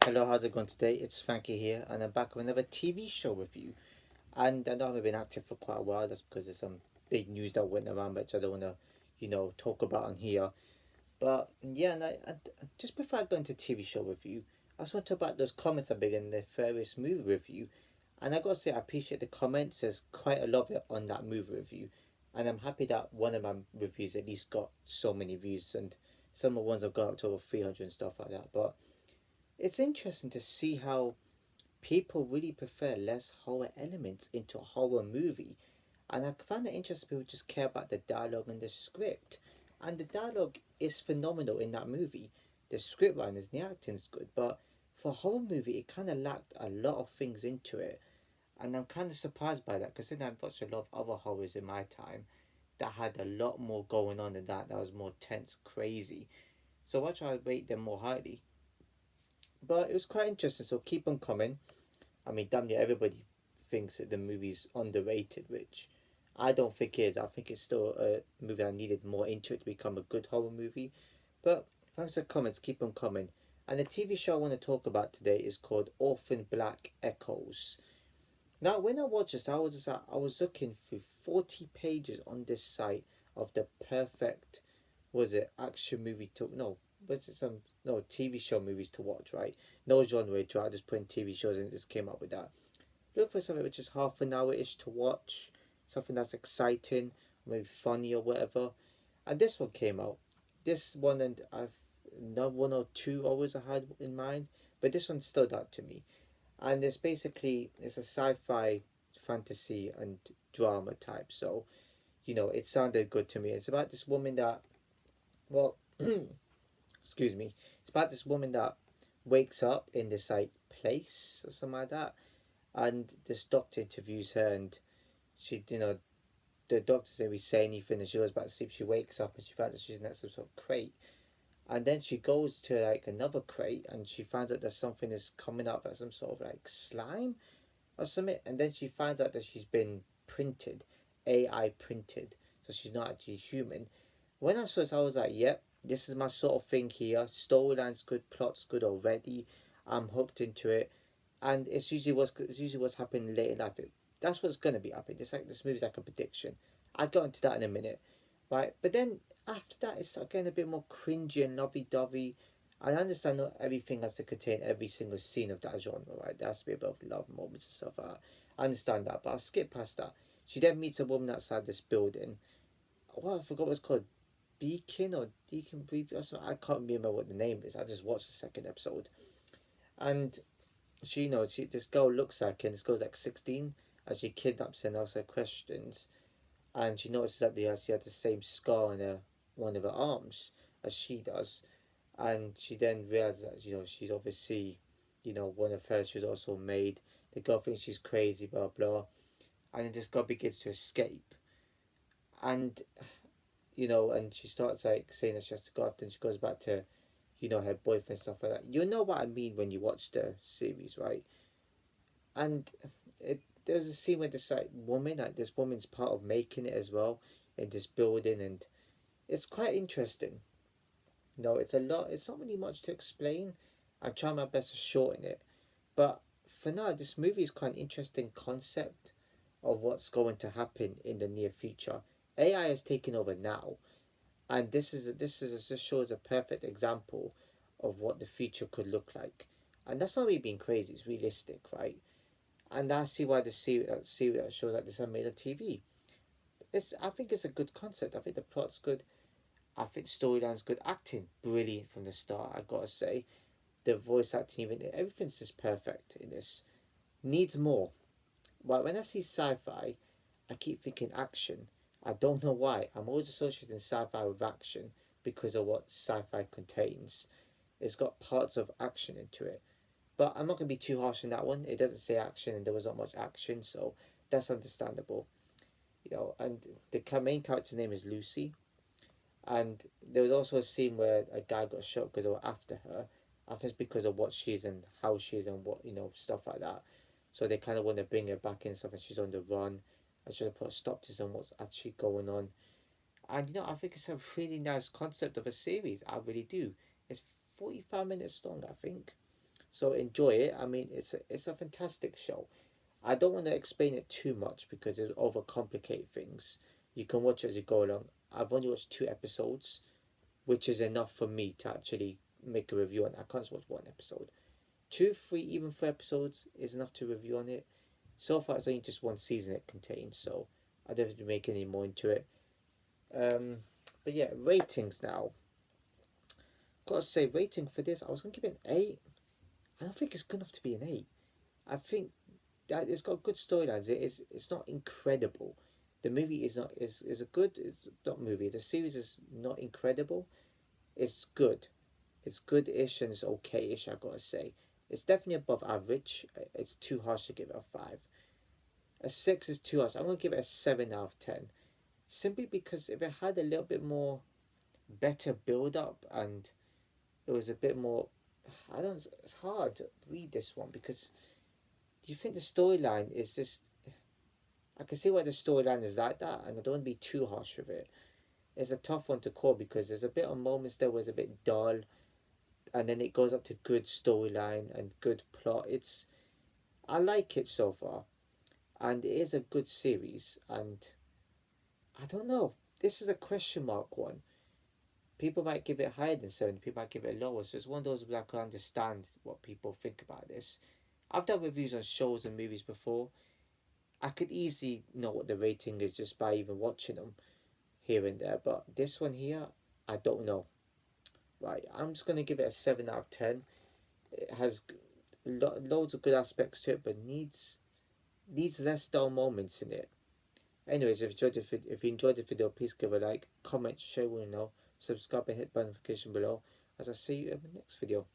Hello, how's it going today? It's Frankie here, and I'm back with another TV show review. And I know I've been active for quite a while. That's because there's some big news that went around, which I don't want to, talk about on here. But yeah, and just before I go into TV show review, I just want to talk about those comments I've been in the various movie review. And I gotta say, I appreciate the comments. There's quite a lot of it on that movie review, and I'm happy that one of my reviews at least got so many views, and some of the ones have got up to over 300 and stuff like that. But it's interesting to see how people really prefer less horror elements into a horror movie. And I find it interesting people just care about the dialogue and the script. And the dialogue is phenomenal in that movie. The script writers and the acting is good, but for a horror movie, it kind of lacked a lot of things into it. And I'm kind of surprised by that because then I've watched a lot of other horrors in my time that had a lot more going on than that was more tense, crazy. So I try to rate them more highly. But it was quite interesting, so keep on coming. I mean, damn near everybody thinks that the movie's underrated, which I don't think it is. I think it's still a movie I needed more into it to become a good horror movie. But thanks for the comments, keep on coming. And the TV show I want to talk about today is called Orphan Black Echoes. Now, when I watched this, I was looking through 40 pages on this site of the perfect, was it action movie to no, was it some no TV show movies to watch, right? No genre to I just put in TV shows and it just came up with that. Look for something which is half an hour ish to watch, something that's exciting, maybe funny or whatever. And this one came out. This one and I've not one or two always I had in mind, but this one stood out to me. And it's a sci-fi fantasy and drama type. So it sounded good to me. It's about this woman that well excuse me, it's about this woman that wakes up in this like place or something like that, and this doctor interviews her, and she, the doctor doesn't really say anything, and she goes back to sleep. She wakes up and she finds that she's in that some sort of crate, and then she goes to like another crate, and she finds out that something is coming up as some sort of like slime or something, and then she finds out that she's been printed, AI printed, so she's not actually human. When I saw this, I was like, yep, this is my sort of thing here. Storyline's good, plot's good already. I'm hooked into it, and it's usually what's happening late in life. That's what's gonna be happening. It's like this movie's like a prediction. I got into that in a minute, right? But then after that, it's getting a bit more cringy and lovey-dovey. I understand not everything has to contain every single scene of that genre, right? There has to be a bit of love moments and stuff like that. I understand that, but I'll skip past that. She then meets a woman outside this building. Well, I forgot what it's called. Beacon or Deacon Brief or something. I can't remember what the name is. I just watched the second episode. And this girl looks like her, and this girl's like 16, and she kidnaps her and asks her questions. And she notices that she has the same scar on one of her arms as she does. And she then realizes that, she's obviously, one of her, she's also made. The girl thinks she's crazy, blah, blah. And then this girl begins to escape. And and she starts like saying that she has to go after, and she goes back to, her boyfriend and stuff like that. You know what I mean when you watch the series, right? And there's a scene where this woman's part of making it as well in this building, and it's quite interesting. It's a lot. It's not really much to explain. I'm trying my best to shorten it, but for now, this movie is quite an interesting concept of what's going to happen in the near future. AI is taking over now, and this shows a perfect example of what the future could look like. And that's not me being crazy; it's realistic, right? And I see why the series shows like this are made on TV. I think it's a good concept. I think the plot's good. I think storyline's good. Acting brilliant from the start. I gotta say, the voice acting, even everything's just perfect in this. Needs more. But when I see sci-fi, I keep thinking action. I don't know why. I'm always associating sci-fi with action because of what sci-fi contains. It's got parts of action into it. But I'm not going to be too harsh on that one. It doesn't say action and there was not much action, so that's understandable. And the main character's name is Lucy. And there was also a scene where a guy got shot because they were after her. I think it's because of what she is and how she is and what, stuff like that. So they kind of want to bring her back in and stuff, and she's on the run. I should have put a stop to this on what's actually going on. And I think it's a really nice concept of a series. I really do. It's 45 minutes long, I think. So enjoy it. I mean, it's a fantastic show. I don't want to explain it too much because it overcomplicate things. You can watch as you go along. I've only watched 2 episodes, which is enough for me to actually make a review on it. I can't just watch 1 episode. Two, three, even 4 episodes is enough to review on it. So far, it's only just 1 season it contains, so I don't have to make any more into it. Um, but yeah, ratings now. Gotta say, rating for this, I was gonna give it an 8. I don't think it's good enough to be an 8. I think that it's got good storylines. It's not incredible. The movie is not is a good. It's not movie. The series is not incredible. It's good. It's good-ish and it's okay-ish. I gotta say, it's definitely above average. It's too harsh to give it a 5. A 6 is too harsh. I'm gonna give it a 7 out of 10. Simply because if it had a little bit more better build up and it was a bit more, I don't. It's hard to read this one because you think the storyline is just. I can see why the storyline is like that, and I don't want to be too harsh with it. It's a tough one to call because there's a bit of moments there where it's a bit dull, and then it goes up to good storyline and good plot. I like it so far, and it is a good series. And I don't know. This is a question mark one. People might give it higher than 7. People might give it lower. So it's one of those where I can understand what people think about this. I've done reviews on shows and movies before. I could easily know what the rating is just by even watching them here and there. But this one here, I don't know. Right, I'm just gonna give it a 7 out of 10. It has loads of good aspects to it, but needs less dull moments in it. Anyways, if you enjoyed the video, please give a like, comment, share, with know, subscribe, and hit the notification below. As I see you in the next video.